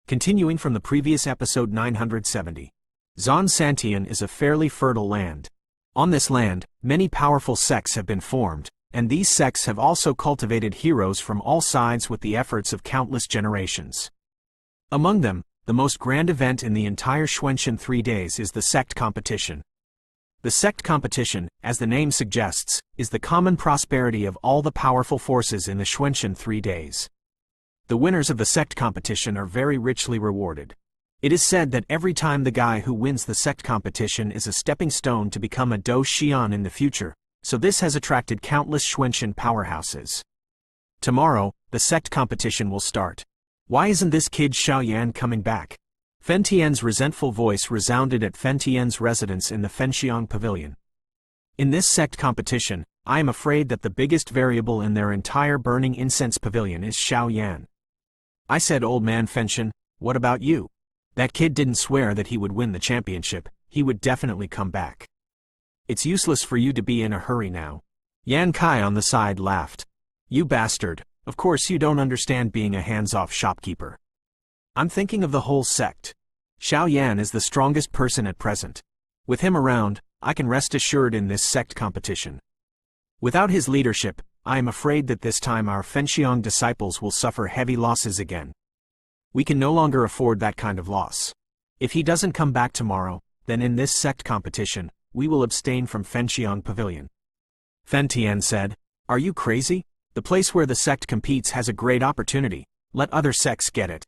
Continuing from the previous episode 970. Xuanling is a fairly fertile land. On this land, many powerful sects have been formed, and these sects have also cultivated heroes from all sides with the efforts of countless generations. Among them, the most grand event in the entire Xuanling 3 days is the sect competition. The sect competition, as the name suggests, is the common prosperity of all the powerful forces in the Xuanling 3 days. The winners of the sect competition are very richly rewarded. It is said that every time the guy who wins the sect competition is a stepping stone to become a Do Xian in the future, so this has attracted countless Xuanling powerhouses. Tomorrow, the sect competition will start. Why isn't this kid Xiaoyan coming back? Fen Tian's resentful voice resounded at Fen Tian's residence in the Fenxiang pavilion. In this sect competition, I am afraid that the biggest variable in their entire burning incense pavilion is Xiaoyan. I said, old man Fenxian, what about you? That kid didn't swear that he would win the championship, he would definitely come back. It's useless for you to be in a hurry now. Yan Kai on the side laughed. You bastard, of course you don't understand being a hands-off shopkeeper. I'm thinking of the whole sect. Xiaoyan is the strongest person at present. With him around, I can rest assured in this sect competition. Without his leadership, I am afraid that this time our Fenxiang disciples will suffer heavy losses again. We can no longer afford that kind of loss. If he doesn't come back tomorrow, then in this sect competition, we will abstain from Fenxiang Pavilion. Fen Tian said, Are you crazy? The place where the sect competes has a great opportunity. Let other sects get it.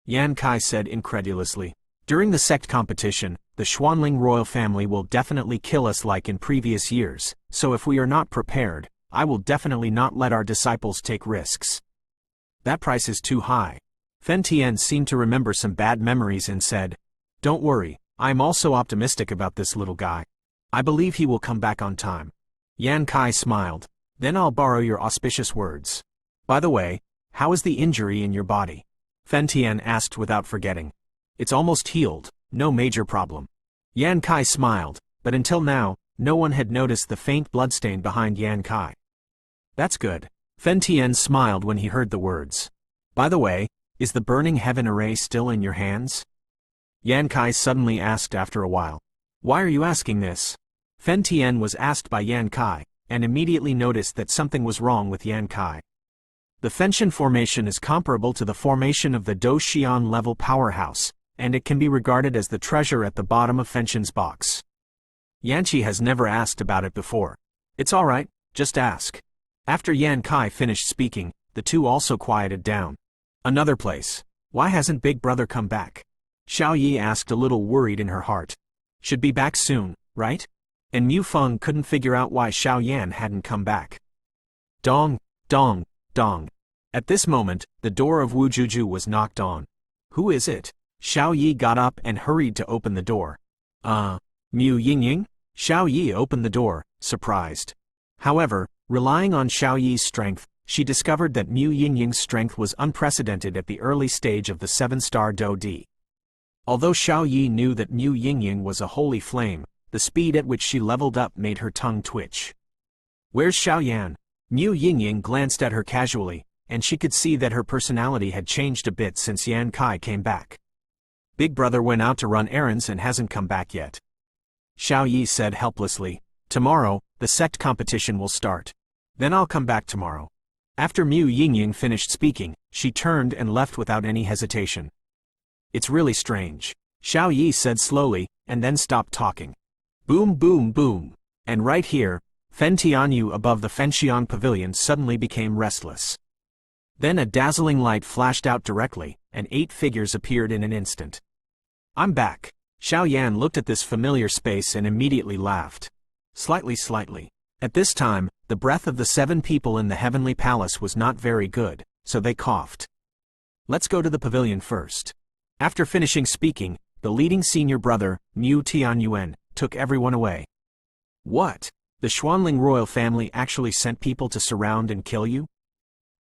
Yan Kai said incredulously. During the sect competition, the Xuanling royal family will definitely kill us like in previous years, so if we are not prepared, I will definitely not let our disciples take risks. That price is too high. Fen Tian seemed to remember some bad memories and said, Don't worry, I am also optimistic about this little guy. I believe he will come back on time. Yan Kai smiled. Then I'll borrow your auspicious words. By the way, how is the injury in your body? Fen Tian asked without forgetting. It's almost healed, no major problem. Yan Kai smiled, but until now, no one had noticed the faint bloodstain behind Yan Kai. That's good. Fen Tian smiled when he heard the words. By the way, is the burning heaven array still in your hands? Yan Kai suddenly asked after a while. Why are you asking this? Fen Tian was asked by Yan Kai, and immediately noticed that something was wrong with Yan Kai. The Fenxian formation is comparable to the formation of the Do Xian level powerhouse, and it can be regarded as the treasure at the bottom of Fenxian's box. Yanqi has never asked about it before. It's alright, just ask. After Yan Kai finished speaking, the two also quieted down. Another place. Why hasn't Big Brother come back? Xiao Yi asked a little worried in her heart. Should be back soon, right? And Mu Feng couldn't figure out why Xiao Yan hadn't come back. Dong, dong, dong. At this moment, the door of Wu Juju was knocked on. Who is it? Xiao Yi got up and hurried to open the door. Mu Yingying? Xiao Yi opened the door, surprised. However, relying on Xiao Yi's strength, she discovered that Mu Yingying's strength was unprecedented at the early stage of the 7-star Do Di. Although Xiao Yi knew that Mu Yingying was a holy flame, the speed at which she leveled up made her tongue twitch. Where's Xiao Yan? Mu Yingying glanced at her casually, and she could see that her personality had changed a bit since Yan Kai came back. Big Brother went out to run errands and hasn't come back yet. Xiao Yi said helplessly. Tomorrow, the sect competition will start. Then I'll come back tomorrow. After Mu Yingying finished speaking, she turned and left without any hesitation. It's really strange. Xiao Yi said slowly, and then stopped talking. Boom boom boom. And right here, Fen Tianyu above the Fenxiang pavilion suddenly became restless. Then a dazzling light flashed out directly, and 8 figures appeared in an instant. I'm back. Xiao Yan looked at this familiar space and immediately laughed. Slightly. At this time, the breath of the 7 people in the heavenly palace was not very good, so they coughed. Let's go to the pavilion first. After finishing speaking, the leading senior brother, Mu Tianyuan, took everyone away. What? The Xuanling royal family actually sent people to surround and kill you?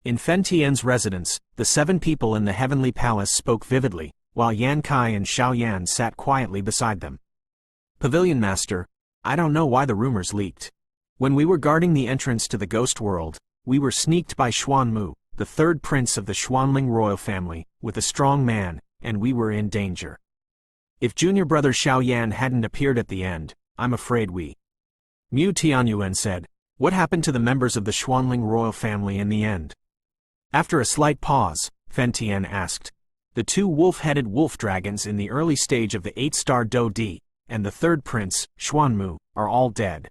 In Fen Tian's residence, the 7 people in the heavenly palace spoke vividly, while Yan Kai and Xiao Yan sat quietly beside them. Pavilion Master, I don't know why the rumors leaked. When we were guarding the entrance to the ghost world, we were sneaked by Xuanmu, the 3rd prince of the Xuanling royal family, with a strong man, and we were in danger. If junior brother Xiao Yan hadn't appeared at the end, I'm afraid we. Mu Tianyuan said, "What happened to the members of the Xuanling royal family in the end?" After a slight pause, Fen Tian asked. "The 2 wolf-headed wolf dragons in the early stage of the 8-star Do Di, and the 3rd prince, Xuanmu, are all dead.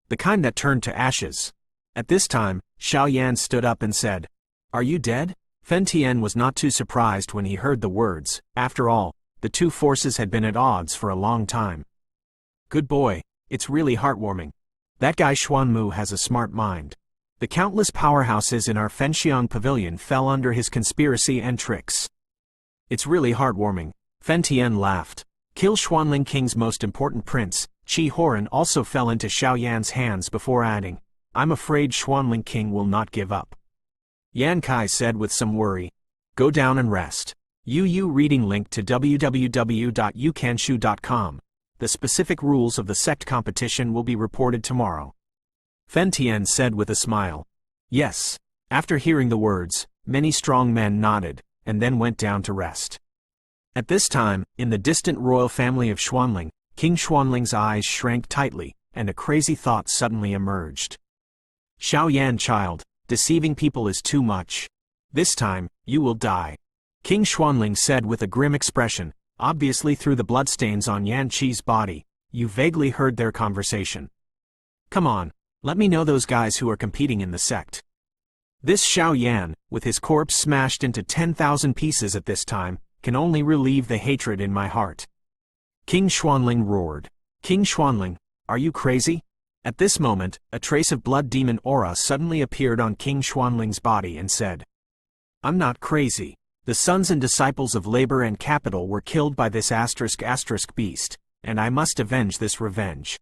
The kind that turned to ashes." At this time, Xiao Yan stood up and said, "Are you dead?" Fen Tian was not too surprised when he heard the words. After all, the 2 forces had been at odds for a long time. "Good boy, it's really heartwarming. That guy Xuanmu has a smart mind. The countless powerhouses in our Fenxiang pavilion fell under his conspiracy and tricks. It's really heartwarming." Fen Tian laughed. Kill Xuanling King's most important prince, Qi Horan, also fell into Xiao Yan's hands before adding, "I'm afraid Xuanling King will not give up." Yan Kai said with some worry, "Go down and rest." Yu reading link to www.yukanshu.com. The specific rules of the sect competition will be reported tomorrow. Fen Tian said with a smile. Yes. After hearing the words, many strong men nodded, and then went down to rest. At this time, in the distant royal family of Xuanling, King Xuanling's eyes shrank tightly, and a crazy thought suddenly emerged. "Xiao Yan child, deceiving people is too much. This time, you will die." King Xuanling said with a grim expression, obviously through the bloodstains on Yan Qi's body. "You vaguely heard their conversation. Come on, let me know those guys who are competing in the sect." This Xiao Yan, with his corpse smashed into 10,000 pieces at this time, can only relieve the hatred in my heart. King Xuanling roared. "King Xuanling, are you crazy?" At this moment, a trace of blood demon aura suddenly appeared on King Xuanling's body and said, "I'm not crazy. The sons and disciples of labor and capital were killed by this *** beast, and I must avenge this revenge."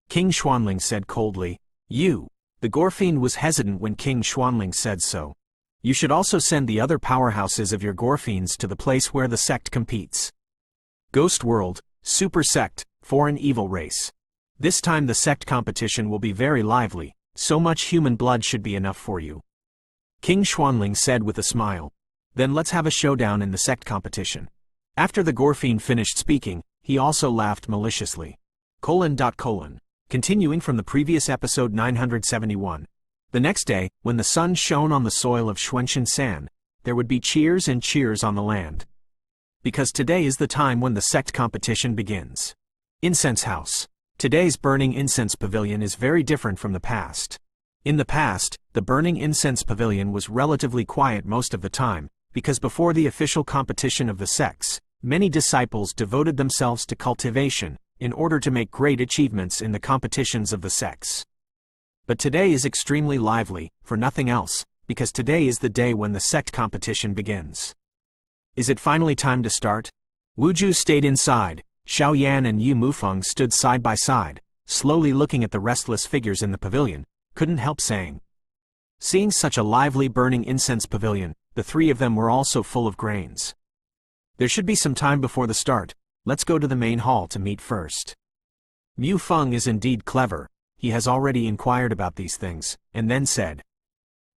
King Xuanling said coldly, "You." The Gorfiend was hesitant when King Xuanling said so. "You should also send the other powerhouses of your Gorfiends to the place where the sect competes. Ghost World, Super Sect, Foreign Evil Race. This time the sect competition will be very lively, so much human blood should be enough for you." King Xuanling said with a smile. "Then let's have a showdown in the sect competition." After the Gorfiend finished speaking, he also laughed maliciously. Continuing from the previous episode 971. The next day, when the sun shone on the soil of Xuanxin San, there would be cheers and cheers on the land. Because today is the time when the sect competition begins. Incense House. Today's burning incense pavilion is very different from the past. In the past, the burning incense pavilion was relatively quiet most of the time, because before the official competition of the sects, many disciples devoted themselves to cultivation, in order to make great achievements in the competitions of the sects. But today is extremely lively, for nothing else, because today is the day when the sect competition begins. Is it finally time to start? Wu Ju stayed inside. Xiao Yan and Yu Mufeng stood side by side, slowly looking at the restless figures in the pavilion, couldn't help saying. Seeing such a lively burning incense pavilion, the 3 of them were also full of grains. There should be some time before the start. Let's go to the main hall to meet first. Mu Feng is indeed clever. He has already inquired about these things, and then said.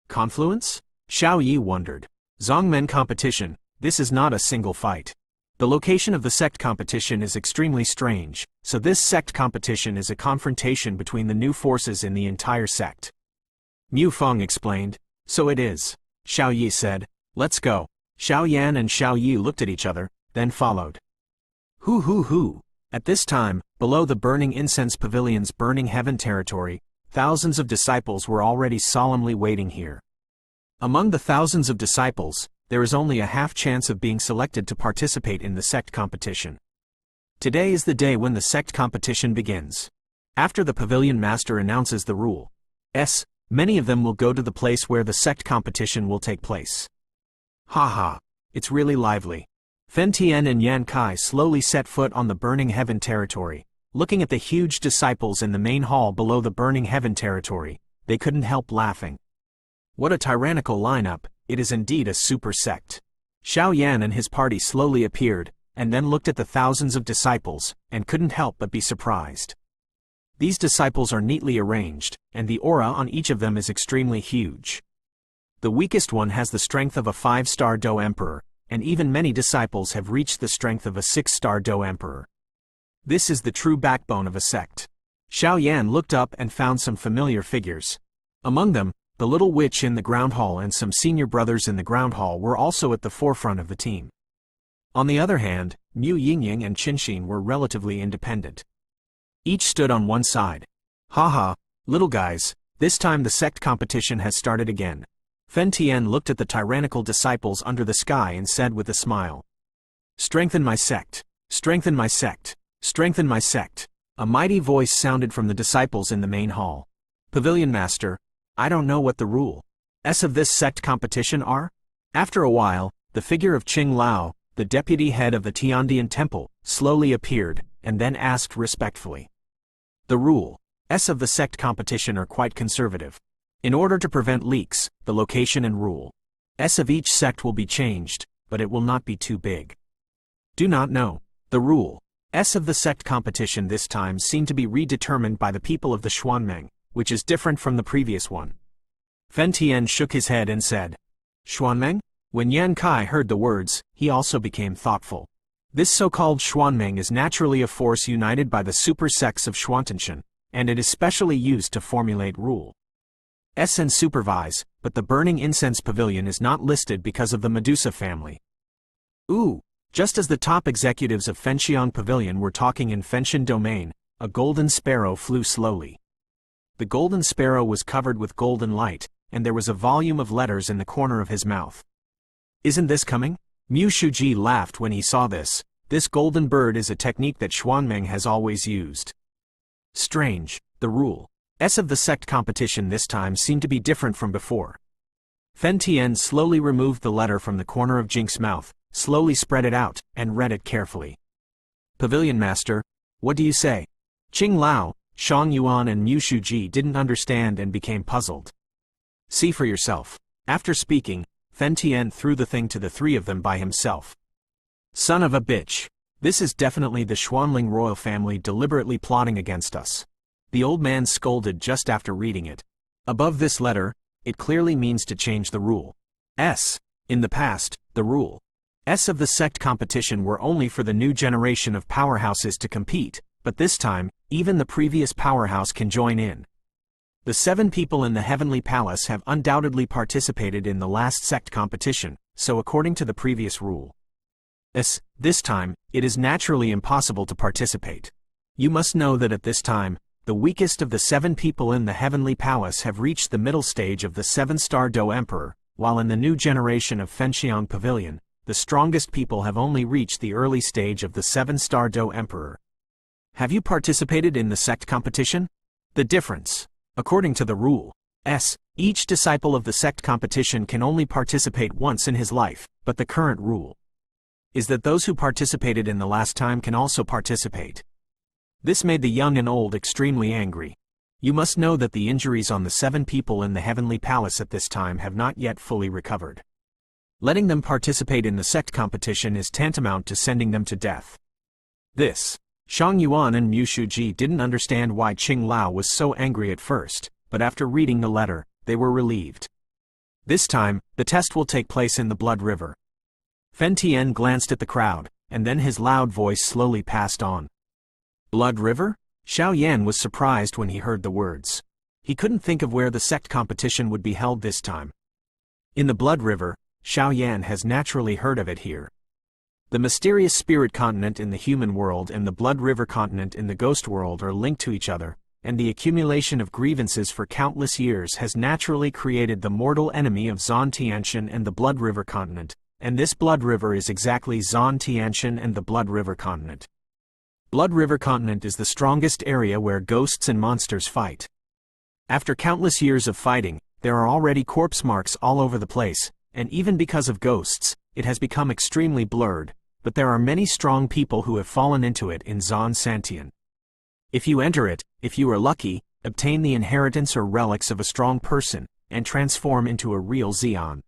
Confluence? Xiao Yi wondered. Zongmen competition, this is not a single fight. The location of the sect competition is extremely strange, so this sect competition is a confrontation between the new forces in the entire sect. Mu Feng explained. So it is. Xiao Yi said. Let's go. Xiao Yan and Xiao Yi looked at each other, then followed. Hoo. At this time, below the burning incense pavilion's burning heaven territory, thousands of disciples were already solemnly waiting here. Among the thousands of disciples, there is only a half chance of being selected to participate in the sect competition. Today is the day when the sect competition begins. After the pavilion master announces the rule, many of them will go to the place where the sect competition will take place. Haha, it's really lively. Fen Tian and Yan Kai slowly set foot on the burning heaven territory. Looking at the huge disciples in the main hall below the burning heaven territory, they couldn't help laughing. What a tyrannical lineup, it is indeed a super sect. Xiao Yan and his party slowly appeared, and then looked at the thousands of disciples, and couldn't help but be surprised. These disciples are neatly arranged, and the aura on each of them is extremely huge. The weakest one has the strength of a 5-star Do Emperor, and even many disciples have reached the strength of a 6-star Do Emperor. This is the true backbone of a sect. Xiao Yan looked up and found some familiar figures. Among them, the little witch in the ground hall and some senior brothers in the ground hall were also at the forefront of the team. On the other hand, Mu Yingying and Qinxin were relatively independent. Each stood on one side. Haha, little guys, this time the sect competition has started again. Fen Tian looked at the tyrannical disciples under the sky and said with a smile. Strengthen my sect. Strengthen my sect. Strengthen my sect. A mighty voice sounded from the disciples in the main hall. Pavilion Master, I don't know what the rules of this sect competition are? After a while, the figure of Qing Lao, the deputy head of the Tiandian temple, slowly appeared, and then asked respectfully. The rules of the sect competition are quite conservative. In order to prevent leaks, the location and rules of each sect will be changed, but it will not be too big. Do not know. The rules of the sect competition this time seem to be redetermined by the people of the Xuanling, which is different from the previous one. Fen Tian shook his head and said, Xuanling? When Yan Kai heard the words, he also became thoughtful. This so-called Xuanming is naturally a force united by the super sects of Xuantianshan, and it is specially used to formulate rules and supervise, but the burning incense pavilion is not listed because of the Medusa family. Ooh! Just as the top executives of Fenxiang Pavilion were talking in Fenshan Domain, a golden sparrow flew slowly. The golden sparrow was covered with golden light, and there was a volume of letters in the corner of his mouth. Isn't this coming? Mu Shuji laughed when he saw this. This golden bird is a technique that Xuanming has always used. Strange, the rules of the sect competition this time seemed to be different from before. Fen Tian slowly removed the letter from the corner of Jink's mouth, slowly spread it out, and read it carefully. Pavilion Master, what do you say? Qing Lao, Shang Yuan and Mu Shuji didn't understand and became puzzled. See for yourself. After speaking, Fen Tian threw the thing to the three of them by himself. Son of a bitch. This is definitely the Xuanling royal family deliberately plotting against us. The old man scolded just after reading it. Above this letter, it clearly means to change the rules. In the past, the rules of the sect competition were only for the new generation of powerhouses to compete, but this time, even the previous powerhouse can join in. The 7 people in the Heavenly Palace have undoubtedly participated in the last sect competition, so according to the previous rule, this time, it is naturally impossible to participate. You must know that at this time, the weakest of the 7 people in the Heavenly Palace have reached the middle stage of the 7-star Do Emperor, while in the new generation of Fenxiang Pavilion, the strongest people have only reached the early stage of the 7-star Do Emperor. Have you participated in the sect competition? The difference. According to the rule, each disciple of the sect competition can only participate once in his life, but the current rule is that those who participated in the last time can also participate. This made the young and old extremely angry. You must know that the injuries on the 7 people in the Heavenly Palace at this time have not yet fully recovered. Letting them participate in the sect competition is tantamount to sending them to death. Shang Yuan and Mu Shuji didn't understand why Qing Lao was so angry at first, but after reading the letter, they were relieved. This time, the test will take place in the Blood River. Fen Tian glanced at the crowd, and then his loud voice slowly passed on. Blood River? Xiao Yan was surprised when he heard the words. He couldn't think of where the sect competition would be held this time. In the Blood River, Xiao Yan has naturally heard of it here. The mysterious spirit continent in the human world and the Blood River continent in the ghost world are linked to each other, and the accumulation of grievances for countless years has naturally created the mortal enemy of Zon Tianshan and the Blood River continent, and this Blood River is exactly Zon Tianshan and the Blood River continent. Blood River continent is the strongest area where ghosts and monsters fight. After countless years of fighting, there are already corpse marks all over the place, and even because of ghosts, it has become extremely blurred, but there are many strong people who have fallen into it in Zon Santian. If you enter it, if you are lucky, obtain the inheritance or relics of a strong person, and transform into a real Xian.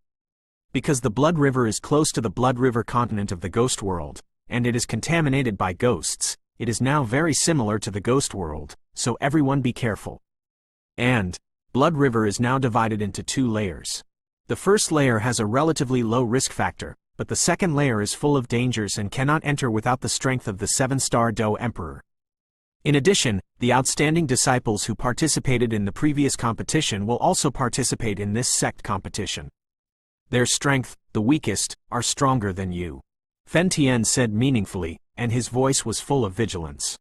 Because the Blood River is close to the Blood River continent of the ghost world, and it is contaminated by ghosts, it is now very similar to the ghost world, so everyone be careful. And Blood River is now divided into 2 layers. The first layer has a relatively low risk factor, but the second layer is full of dangers and cannot enter without the strength of the 7-star Do Emperor. In addition, the outstanding disciples who participated in the previous competition will also participate in this sect competition. Their strength, the weakest, are stronger than you. Fen Tian said meaningfully, and his voice was full of vigilance.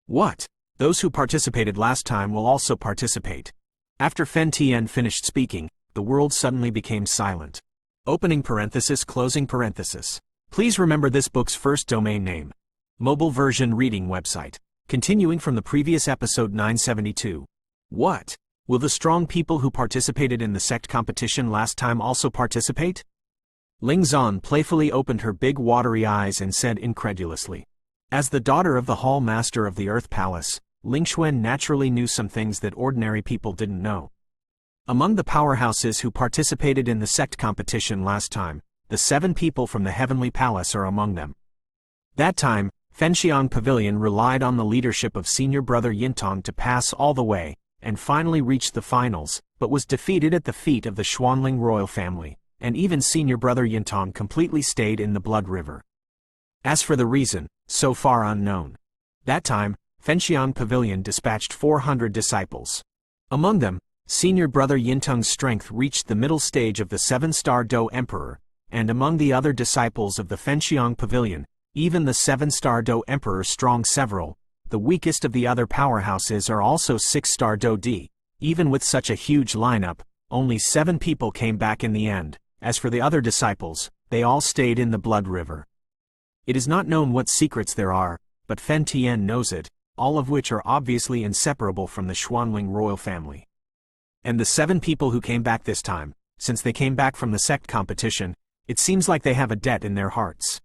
What? Those who participated last time will also participate. After Fen Tian finished speaking, the world suddenly became silent. Opening parenthesis, closing parenthesis. Please remember this book's first domain name. Mobile version reading website. Continuing from the previous episode 972. What? Will the strong people who participated in the sect competition last time also participate? Ling Zan playfully opened her big watery eyes and said incredulously. As the daughter of the Hall Master of the Earth Palace, Ling Xuan naturally knew some things that ordinary people didn't know. Among the powerhouses who participated in the sect competition last time, the 7 people from the Heavenly Palace are among them. That time, Fenxiang Pavilion relied on the leadership of senior brother Yintong to pass all the way, and finally reached the finals, but was defeated at the feet of the Xuanling royal family, and even senior brother Yintong completely stayed in the Blood River. As for the reason, so far unknown. That time, Fenxiang Pavilion dispatched 400 disciples. Among them, senior brother Yintong's strength reached the middle stage of the 7-star Do Emperor, and among the other disciples of the Fenxiang Pavilion, even the 7-star Do Emperor strong several. The weakest of the other powerhouses are also 6-star Do D. Even with such a huge lineup, only 7 people came back in the end. As for the other disciples, they all stayed in the Blood River. It is not known what secrets there are, but Fen Tian knows it, all of which are obviously inseparable from the Xuanling royal family. And the 7 people who came back this time, since they came back from the sect competition, it seems like they have a debt in their hearts.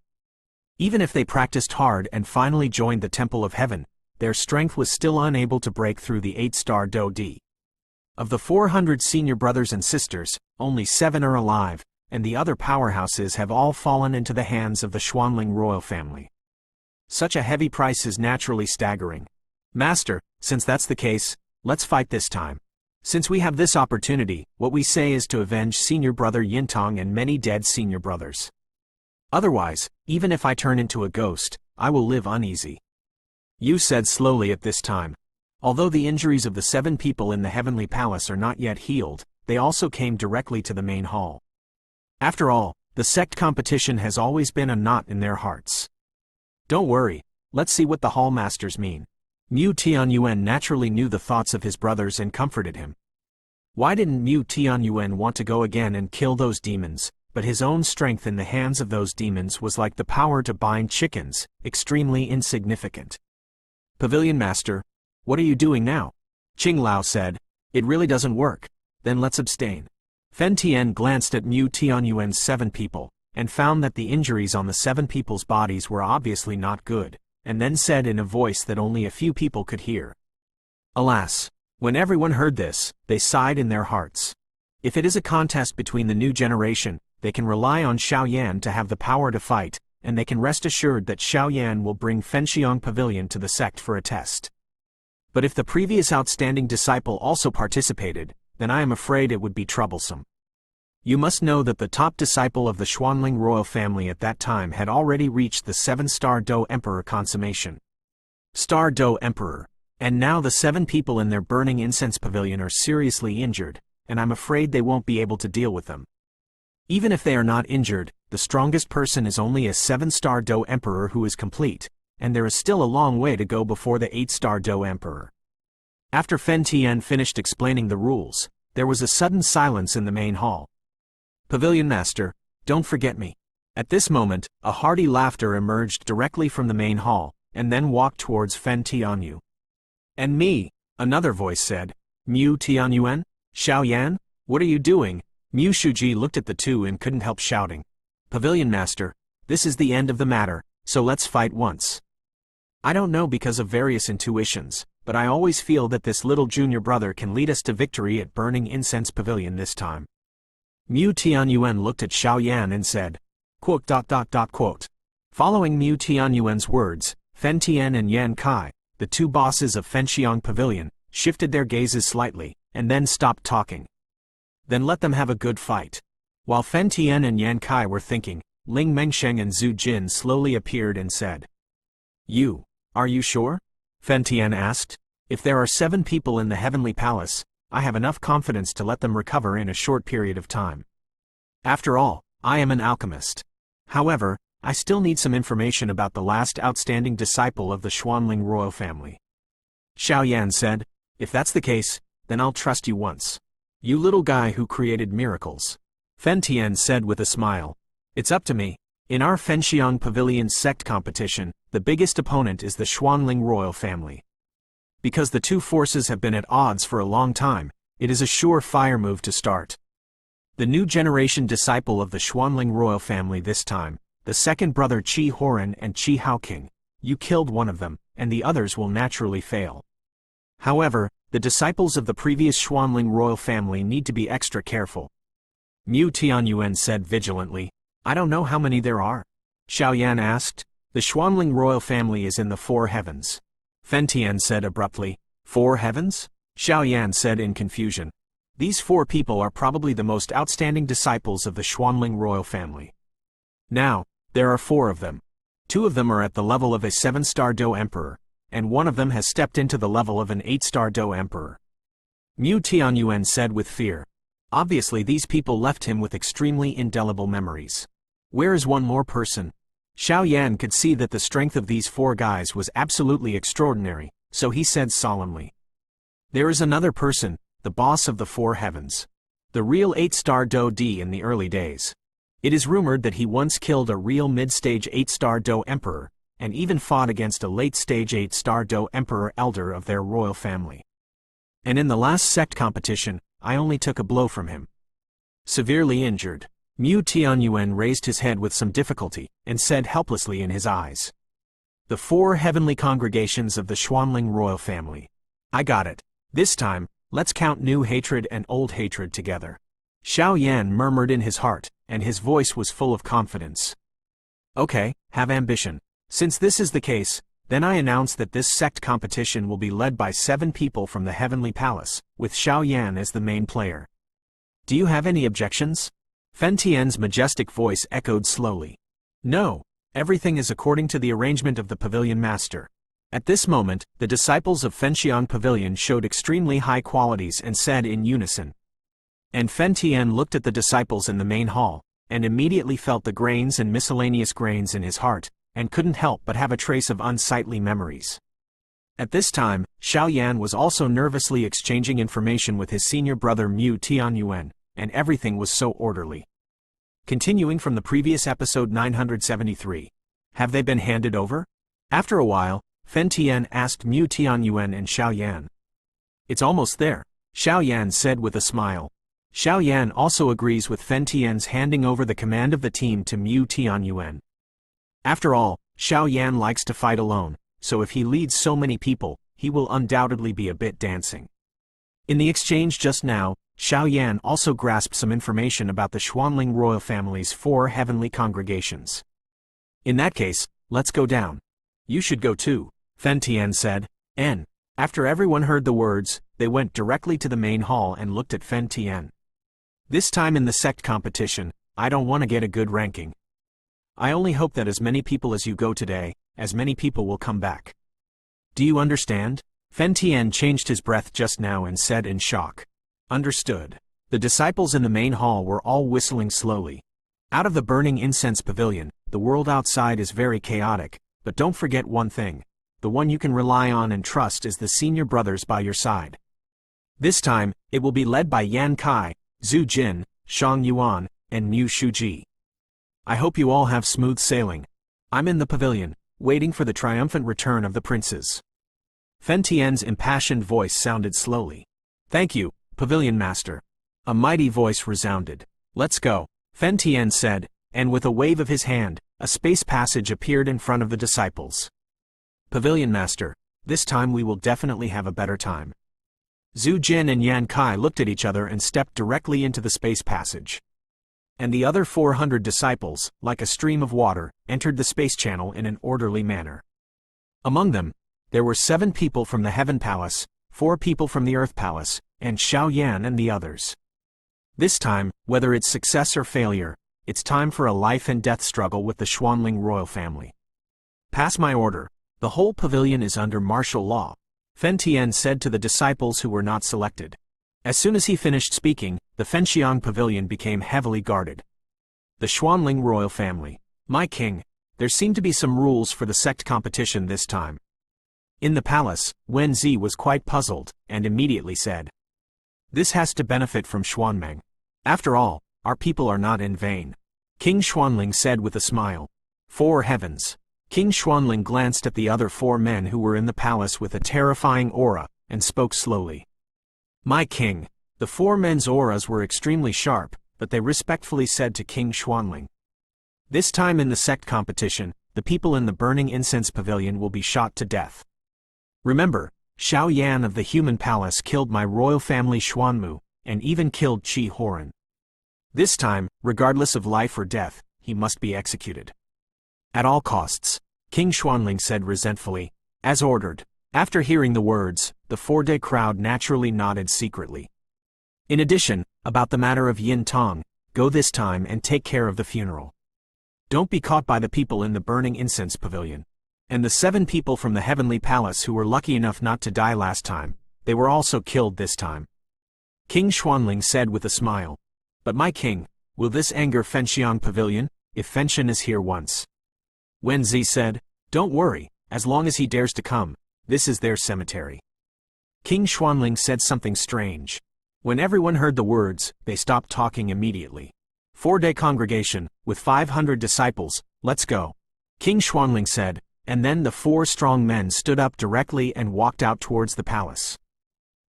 Even if they practiced hard and finally joined the Temple of Heaven, their strength was still unable to break through the 8-star Do D. Of the 400 senior brothers and sisters, only 7 are alive, and the other powerhouses have all fallen into the hands of the Xuanling royal family. Such a heavy price is naturally staggering. Master, since that's the case, let's fight this time. Since we have this opportunity, what we say is to avenge senior brother Yintong and many dead senior brothers. Otherwise, even if I turn into a ghost, I will live uneasy. Yu said slowly at this time. Although the injuries of the 7 people in the Heavenly Palace are not yet healed, they also came directly to the main hall. After all, the sect competition has always been a knot in their hearts. Don't worry, let's see what the hall masters mean. Mu Tianyuan naturally knew the thoughts of his brothers and comforted him. Why didn't Mu Tianyuan want to go again and kill those demons, but his own strength in the hands of those demons was like the power to bind chickens, extremely insignificant. Pavilion Master, what are you doing now? Qing Lao said. It really doesn't work. Then let's abstain. Fen Tian glanced at Mu Tianyuan's 7 people, and found that the injuries on the 7 people's bodies were obviously not good, and then said in a voice that only a few people could hear. Alas! When everyone heard this, they sighed in their hearts. If it is a contest between the new generation, they can rely on Xiaoyan to have the power to fight, and they can rest assured that Xiaoyan will bring Fenxiang Pavilion to the sect for a test. But if the previous outstanding disciple also participated, then I am afraid it would be troublesome. You must know that the top disciple of the Xuanling royal family at that time had already reached the 7-star Do Emperor consummation. Star Do Emperor. And now the 7 people in their burning incense pavilion are seriously injured, and I'm afraid they won't be able to deal with them. Even if they are not injured, the strongest person is only a 7-star Do Emperor who is complete, and there is still a long way to go before the 8-star Do Emperor. After Fen Tian finished explaining the rules, there was a sudden silence in the main hall. Pavilion Master, don't forget me. At this moment, a hearty laughter emerged directly from the main hall, and then walked towards Fen Tianyu. And me, another voice said. Mu Tianyuan? Xiaoyan? What are you doing? Mu Shuji looked at the two and couldn't help shouting. Pavilion Master, this is the end of the matter, so let's fight once. I don't know because of various intuitions, but I always feel that this little junior brother can lead us to victory at Burning Incense Pavilion this time. Mu Tianyuan looked at Xiaoyan and said, quote. Following Mu Tianyuan's words, Fen Tian and Yan Kai, the 2 bosses of Fenxiang Pavilion, shifted their gazes slightly, and then stopped talking. Then let them have a good fight. While Fen Tian and Yan Kai were thinking, Ling Mengsheng and Zhu Jin slowly appeared and said, Are you sure? Fen Tian asked. If there are 7 people in the Heavenly Palace, I have enough confidence to let them recover in a short period of time. After all, I am an alchemist. However, I still need some information about the last outstanding disciple of the Xuanling royal family. Xiao Yan said, If that's the case, then I'll trust you once. You little guy who created miracles. Fen Tian said with a smile. It's up to me. In our Fenxiang Pavilion sect competition, the biggest opponent is the Xuanling royal family. Because the two forces have been at odds for a long time, it is a sure-fire move to start. The new generation disciple of the Xuanling royal family this time, the second brother Qi Horan and Qi Haoqing, you killed one of them, and the others will naturally fail. However, the disciples of the previous Xuanling royal family need to be extra careful. Mu Tianyuan said vigilantly. I don't know how many there are. Xiao Yan asked. The Xuanling royal family is in the 4 heavens. Fen Tian said abruptly. 4 heavens? Xiao Yan said in confusion. These 4 people are probably the most outstanding disciples of the Xuanling royal family. Now, there are 4 of them. 2 of them are at the level of a 7-star Do Emperor, and one of them has stepped into the level of an 8-star Do Emperor. Mu Tianyuan said with fear. Obviously these people left him with extremely indelible memories. Where is one more person? Xiao Yan could see that the strength of these 4 guys was absolutely extraordinary, so he said solemnly. There is another person, the boss of the 4 heavens. The real 8-star Do D in the early days. It is rumored that he once killed a real mid-stage 8-star Do Emperor, and even fought against a late-stage 8-star Do Emperor elder of their royal family. And in the last sect competition, I only took a blow from him. Severely injured. Mu Tianyuan raised his head with some difficulty, and said helplessly in his eyes. The 4 heavenly congregations of the Xuanling royal family. I got it. This time, let's count new hatred and old hatred together. Xiao Yan murmured in his heart, and his voice was full of confidence. Okay, have ambition. Since this is the case, then I announce that this sect competition will be led by 7 people from the Heavenly Palace, with Xiao Yan as the main player. Do you have any objections? Fen Tian's majestic voice echoed slowly. No, everything is according to the arrangement of the pavilion master. At this moment, the disciples of Fenxiang Pavilion showed extremely high qualities and said in unison. And Fen Tian looked at the disciples in the main hall, and immediately felt the grains and miscellaneous grains in his heart, and couldn't help but have a trace of unsightly memories. At this time, Xiao Yan was also nervously exchanging information with his senior brother Mu Tianyuan, and everything was so orderly. Continuing from the previous episode 973. Have they been handed over? After a while, Fen Tian asked Mu Tianyuan and Xiao Yan. It's almost there, Xiao Yan said with a smile. Xiao Yan also agrees with Fen Tian's handing over the command of the team to Mu Tianyuan. After all, Xiao Yan likes to fight alone, so if he leads so many people, he will undoubtedly be a bit dancing. In the exchange just now, Xiao Yan also grasped some information about the Xuanling royal family's 4 heavenly congregations. In that case, let's go down. You should go too, Fen Tian said, and, after everyone heard the words, they went directly to the main hall and looked at Fen Tian. This time in the sect competition, I don't want to get a good ranking. I only hope that as many people as you go today, as many people will come back. Do you understand? Fen Tian changed his breath just now and said in shock. Understood. The disciples in the main hall were all whistling slowly. Out of the burning incense pavilion, the world outside is very chaotic, but don't forget one thing. The one you can rely on and trust is the senior brothers by your side. This time, it will be led by Yan Kai, Zhu Jin, Shang Yuan, and Mu Shuji. I hope you all have smooth sailing. I'm in the pavilion, waiting for the triumphant return of the princes. Fen Tian's impassioned voice sounded slowly. Thank you, Pavilion Master. A mighty voice resounded. Let's go, Fen Tian said, and with a wave of his hand, a space passage appeared in front of the disciples. Pavilion Master, this time we will definitely have a better time. Zhu Jin and Yan Kai looked at each other and stepped directly into the space passage. And the other 400 disciples, like a stream of water, entered the space channel in an orderly manner. Among them, there were 7 people from the Heaven Palace, 4 people from the Earth Palace, and Xiao Yan and the others. This time, whether it's success or failure, it's time for a life and death struggle with the Xuanling royal family. Pass my order. The whole pavilion is under martial law, Fen Tian said to the disciples who were not selected. As soon as he finished speaking, the Fenxiang pavilion became heavily guarded. The Xuanling royal family. My king, there seem to be some rules for the sect competition this time. In the palace, Wen Zi was quite puzzled, and immediately said, "This has to benefit from Xuanmeng. After all, our people are not in vain." King Xuanling said with a smile. 4 heavens. King Xuanling glanced at the other 4 men who were in the palace with a terrifying aura, and spoke slowly. My king, the 4 men's auras were extremely sharp, but they respectfully said to King Xuanling, "This time in the sect competition, the people in the burning incense pavilion will be shot to death. Remember, Xiao Yan of the human palace killed my royal family Xuanmu, and even killed Qi Horan. This time, regardless of life or death, he must be executed. At all costs," King Xuanling said resentfully, "as ordered." After hearing the words, the 4-day crowd naturally nodded secretly. In addition, about the matter of Yin Tong, go this time and take care of the funeral. Don't be caught by the people in the burning incense pavilion. And the 7 people from the heavenly palace who were lucky enough not to die last time, they were also killed this time. King Xuanling said with a smile. But my king, will this anger Fenxiang pavilion, if Fenxian is here once? Wen Zi said, don't worry, as long as he dares to come, this is their cemetery. King Xuanling said something strange. When everyone heard the words, they stopped talking immediately. 4-day congregation, with 500 disciples, let's go. King Xuanling said, and then the 4 strong men stood up directly and walked out towards the palace.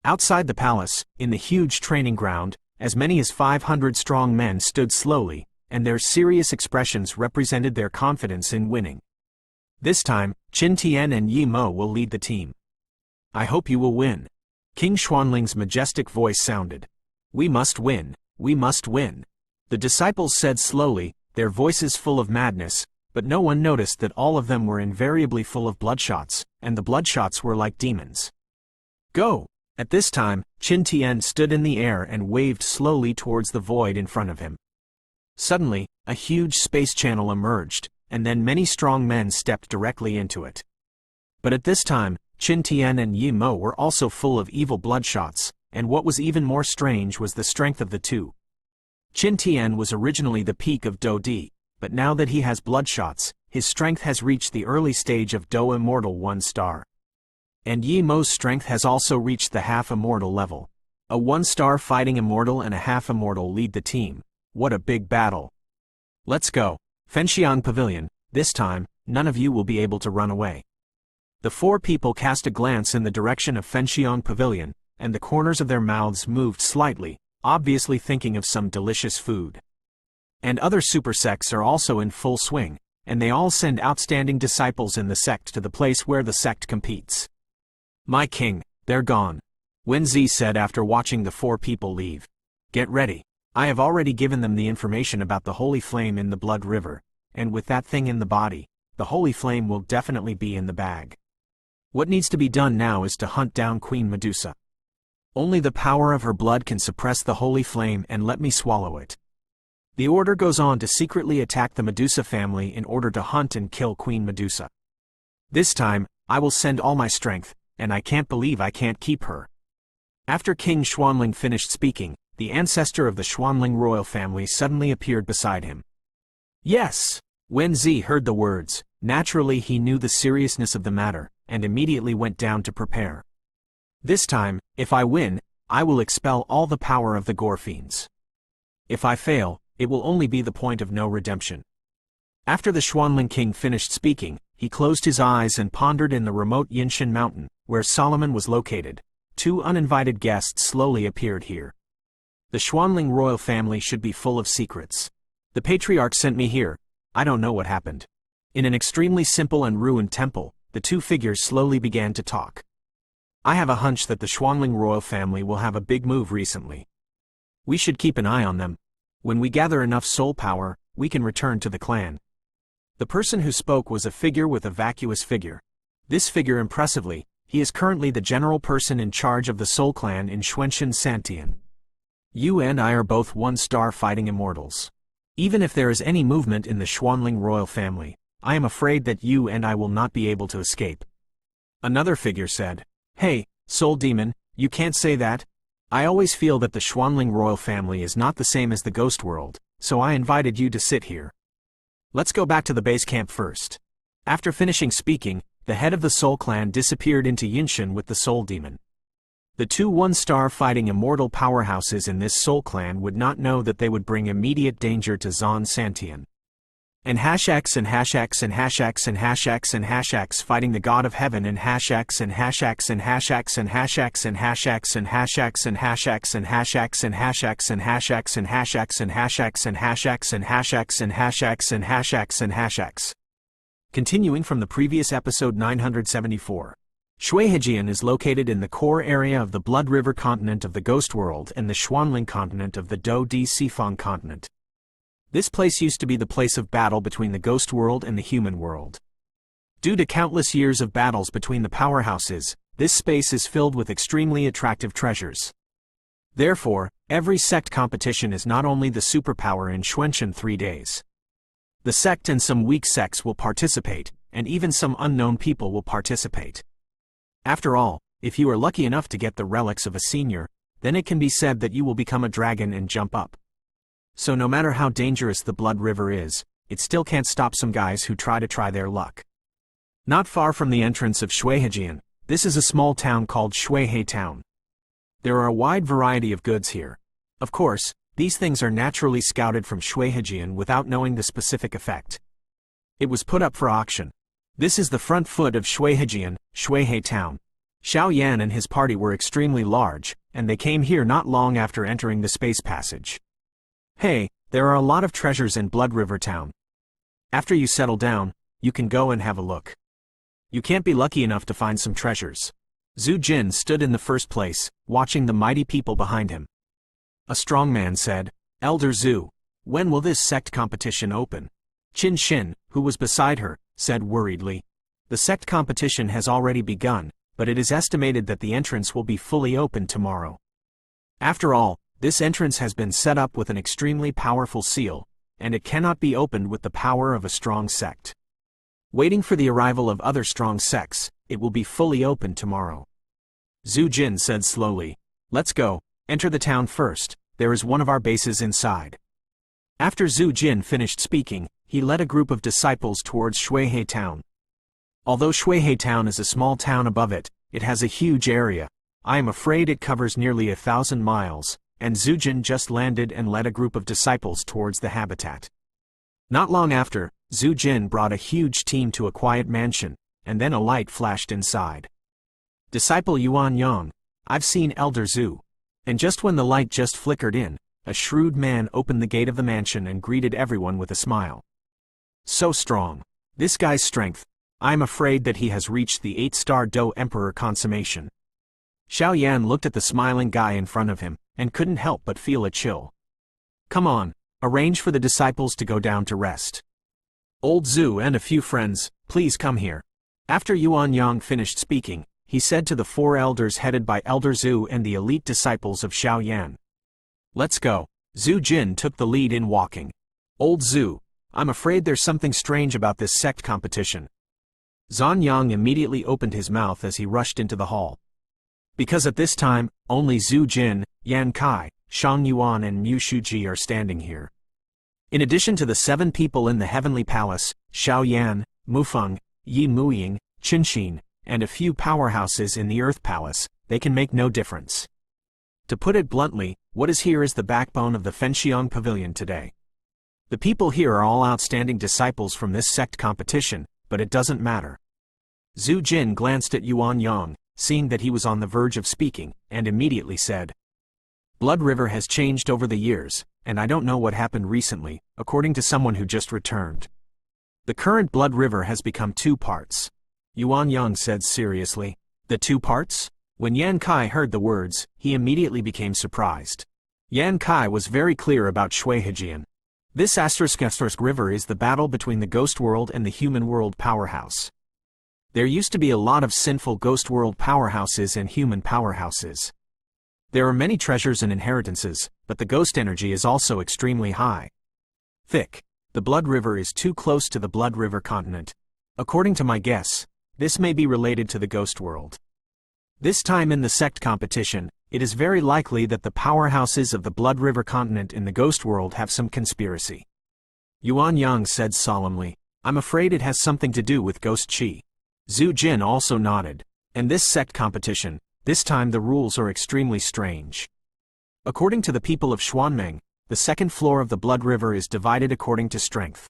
Outside the palace, in the huge training ground, as many as 500 strong men stood slowly, and their serious expressions represented their confidence in winning. This time, Qin Tian and Yi Mo will lead the team. I hope you will win. King Xuanling's majestic voice sounded. We must win, we must win. The disciples said slowly, their voices full of madness, but no one noticed that all of them were invariably full of bloodshots, and the bloodshots were like demons. Go! At this time, Qin Tian stood in the air and waved slowly towards the void in front of him. Suddenly, a huge space channel emerged, and then many strong men stepped directly into it. But at this time, Qin Tian and Yi Mo were also full of evil bloodshots, and what was even more strange was the strength of the two. Qin Tian was originally the peak of Do Di, but now that he has bloodshots, his strength has reached the early stage of Do Immortal 1 star. And Yi Mo's strength has also reached the half-immortal level. A 1-star fighting immortal and a half-immortal lead the team. What a big battle. Let's go. Fenxiang Pavilion, this time, none of you will be able to run away. The 4 people cast a glance in the direction of Fenxiang Pavilion, and the corners of their mouths moved slightly, obviously thinking of some delicious food. And other super sects are also in full swing, and they all send outstanding disciples in the sect to the place where the sect competes. My king, they're gone. Wen Zi said after watching the 4 people leave. Get ready. I have already given them the information about the holy flame in the blood river, and with that thing in the body, the holy flame will definitely be in the bag. What needs to be done now is to hunt down Queen Medusa. Only the power of her blood can suppress the holy flame and let me swallow it. The order goes on to secretly attack the Medusa family in order to hunt and kill Queen Medusa. This time, I will send all my strength, and I can't believe I can't keep her. After King Xuanling finished speaking, the ancestor of the Xuanling royal family suddenly appeared beside him. Yes! Wen Zi heard the words. Naturally he knew the seriousness of the matter, and immediately went down to prepare. This time, if I win, I will expel all the power of the gore fiends. If I fail, it will only be the point of no redemption. After the Xuanling king finished speaking, he closed his eyes and pondered in the remote Yinshan mountain, where Solomon was located. 2 uninvited guests slowly appeared here. The Xuanling royal family should be full of secrets. The patriarch sent me here. I don't know what happened. In an extremely simple and ruined temple, the 2 figures slowly began to talk. I have a hunch that the Xuanling royal family will have a big move recently. We should keep an eye on them. When we gather enough soul power, we can return to the clan. The person who spoke was a figure with a vacuous figure. This figure impressively, he is currently the general person in charge of the Soul Clan in Xuanling Santian. You and I are both 1-star fighting immortals. Even if there is any movement in the Xuanling royal family, I am afraid that you and I will not be able to escape. Another figure said, "Hey, soul demon, you can't say that. I always feel that the Xuanling royal family is not the same as the ghost world, so I invited you to sit here. Let's go back to the base camp first." After finishing speaking, the head of the Soul Clan disappeared into Yinshan with the Soul Demon. The two one-star fighting immortal powerhouses in this Soul Clan would not know that they would bring immediate danger to Xuan Santian. And #X and #X and #X and #X and #X fighting the God of Heaven and #X and #X and #X and #X and #X and #X and #X and #X and #X and #X and #X and #X and #X and #X and #X and #X and #X. Continuing from the previous episode 974. Xuehejian is located in the core area of the Blood River continent of the Ghost World and the Xuanling continent of the Do-Di-Sifang continent. This place used to be the place of battle between the Ghost World and the Human World. Due to countless years of battles between the powerhouses, this space is filled with extremely attractive treasures. Therefore, every sect competition is not only the superpower in Xuanchen 3 days. The sect and some weak sects will participate, and even some unknown people will participate. After all, if you are lucky enough to get the relics of a senior, then it can be said that you will become a dragon and jump up. So no matter how dangerous the Blood River is, it still can't stop some guys who try their luck. Not far from the entrance of Xuehejian, this is a small town called Xuehe Town. There are a wide variety of goods here. Of course, these things are naturally scouted from Xuehejian without knowing the specific effect. It was put up for auction. This is the front foot of Xuehejian, Xuehe Town. Xiao Yan and his party were extremely large, and they came here not long after entering the space passage. Hey, there are a lot of treasures in Blood River Town. After you settle down, you can go and have a look. You can't be lucky enough to find some treasures. Zhu Jin stood in the first place, watching the mighty people behind him. A strong man said, "Elder Zhu, when will this sect competition open?" Qin Xin, who was beside her, said worriedly, "The sect competition has already begun, but it is estimated that the entrance will be fully open tomorrow. After all, this entrance has been set up with an extremely powerful seal, and it cannot be opened with the power of a strong sect. Waiting for the arrival of other strong sects, it will be fully open tomorrow." Zhu Jin said slowly, "Let's go, enter the town first, there is one of our bases inside." After Zhu Jin finished speaking, he led a group of disciples towards Xuehe Town. Although Xuehe Town is a small town above it, it has a huge area. I am afraid it covers nearly 1,000 miles, and Zhu Jin just landed and led a group of disciples towards the habitat. Not long after, Zhu Jin brought a huge team to a quiet mansion, and then a light flashed inside. "Disciple Yuan Yang, I've seen Elder Zhu." And just when the light just flickered in, a shrewd man opened the gate of the mansion and greeted everyone with a smile. "So strong. This guy's strength. I'm afraid that he has reached the 8-star Do Emperor consummation." Xiao Yan looked at the smiling guy in front of him, and couldn't help but feel a chill. "Come on, arrange for the disciples to go down to rest. Old Zhu and a few friends, please come here." After Yuan Yang finished speaking, he said to the 4 elders headed by Elder Zhu and the elite disciples of Xiao Yan, "Let's go." Zhu Jin took the lead in walking. "Old Zhu, I'm afraid there's something strange about this sect competition." Zhan Yang immediately opened his mouth as he rushed into the hall. Because at this time, only Zhu Jin, Yan Kai, Shang Yuan and Mu Shuji are standing here. In addition to the 7 people in the Heavenly Palace, Xiao Yan, Mufeng, Yi Muying, Qinxin, and a few powerhouses in the Earth Palace, they can make no difference. To put it bluntly, what is here is the backbone of the Fenxiang Pavilion today. The people here are all outstanding disciples from this sect competition, but it doesn't matter. Zhu Jin glanced at Yuan Yang, seeing that he was on the verge of speaking, and immediately said, "Blood River has changed over the years, and I don't know what happened recently, according to someone who just returned. The current Blood River has become 2 parts. Yuan Yang said seriously, "The 2 parts?" When Yan Kai heard the words, he immediately became surprised. Yan Kai was very clear about Xuehejian. This *** river is the battle between the Ghost World and the Human World powerhouse. There used to be a lot of sinful Ghost World powerhouses and human powerhouses. There are many treasures and inheritances, but the ghost energy is also extremely high. thick. The Blood River is too close to the Blood River continent. According to my guess, this may be related to the ghost world. This time in the sect competition, it is very likely that the powerhouses of the Blood River continent in the ghost world have some conspiracy. Xuanling said solemnly, I'm afraid it has something to do with ghost chi. Zhu Jin also nodded. And this sect competition, this time the rules are extremely strange. According to the people of Xuanling, the second floor of the Blood River is divided according to strength.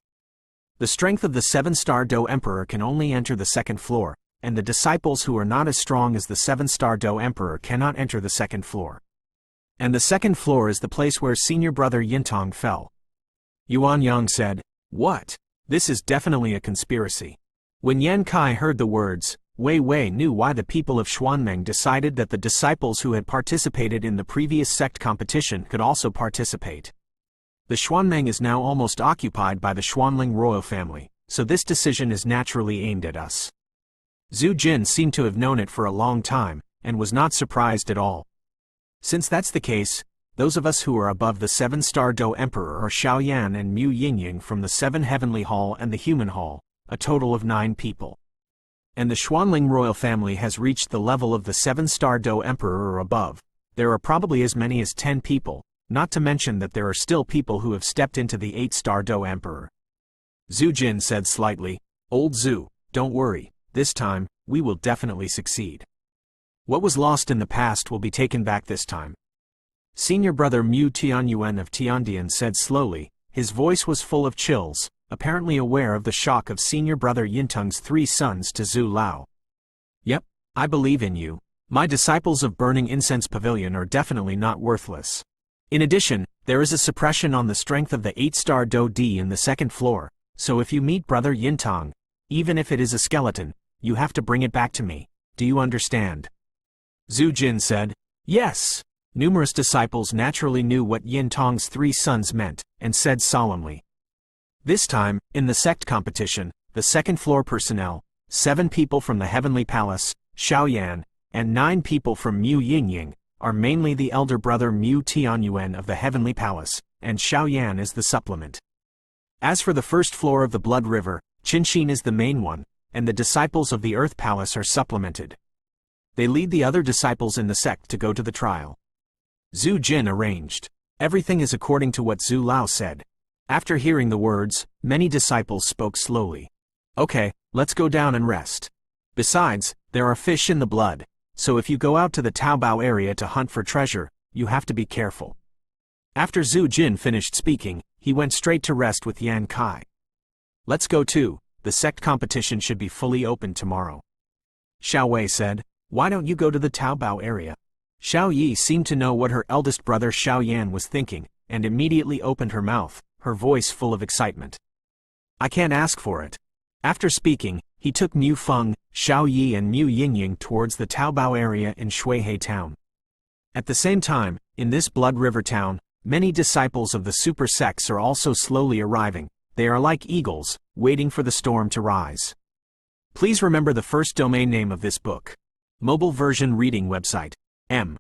The strength of the 7-star Do Emperor can only enter the second floor, and the disciples who are not as strong as the 7-star Do Emperor cannot enter the second floor. And the second floor is the place where senior brother Yintong fell. Xuanling said, What? This is definitely a conspiracy. When Yan Kai heard the words, Wei Wei knew why the people of Xuanling decided that the disciples who had participated in the previous sect competition could also participate. The Xuanling is now almost occupied by the Xuanling royal family, so this decision is naturally aimed at us. Zhu Jin seemed to have known it for a long time, and was not surprised at all. Since that's the case, those of us who are above the 7-star Do Emperor are Xiaoyan and Mu Yingying from the 7 Heavenly Hall and the Human Hall, a total of 9 people. And the Xuanling royal family has reached the level of the 7-star Do Emperor or above. There are probably as many as 10 people, not to mention that there are still people who have stepped into the 8-star Do Emperor. Zhu Jin said slightly, Old Zhu, don't worry, this time, we will definitely succeed. What was lost in the past will be taken back this time. Senior brother Mu Tianyuan of Tiandian said slowly, his voice was full of chills, apparently aware of the shock of senior brother Yintong's 3 sons to Zhu Lao. Yep, I believe in you. My disciples of Burning Incense Pavilion are definitely not worthless. In addition, there is a suppression on the strength of the 8-star Do D in the second floor, so if you meet brother Yintong, even if it is a skeleton, you have to bring it back to me. Do you understand? Zhu Jin said, Yes. Numerous disciples naturally knew what Yintong's 3 sons meant, and said solemnly. This time, in the sect competition, the second floor personnel, 7 people from the Heavenly Palace, Xiaoyan, and 9 people from Mu Yingying, are mainly the elder brother Mu Tianyuan of the Heavenly Palace, and Xiaoyan is the supplement. As for the first floor of the Blood River, Qinxin is the main one, and the disciples of the Earth Palace are supplemented. They lead the other disciples in the sect to go to the trial. Zhu Jin arranged. Everything is according to what Zhu Lao said. After hearing the words, many disciples spoke slowly. Okay, let's go down and rest. Besides, there are fish in the blood, so if you go out to the Taobao area to hunt for treasure, you have to be careful. After Zhu Jin finished speaking, he went straight to rest with Yan Kai. Let's go too, the sect competition should be fully open tomorrow. Xiao Wei said, Why don't you go to the Taobao area? Xiao Yi seemed to know what her eldest brother Xiao Yan was thinking, and immediately opened her mouth, her voice full of excitement. I can't ask for it. After speaking, he took Mu Feng, Xiao Yi and Mu Yingying towards the Taobao area in Shuihei town. At the same time, in this Blood River town, many disciples of the super sects are also slowly arriving. They are like eagles, waiting for the storm to rise. Please remember the first domain name of this book. Mobile version reading website. M.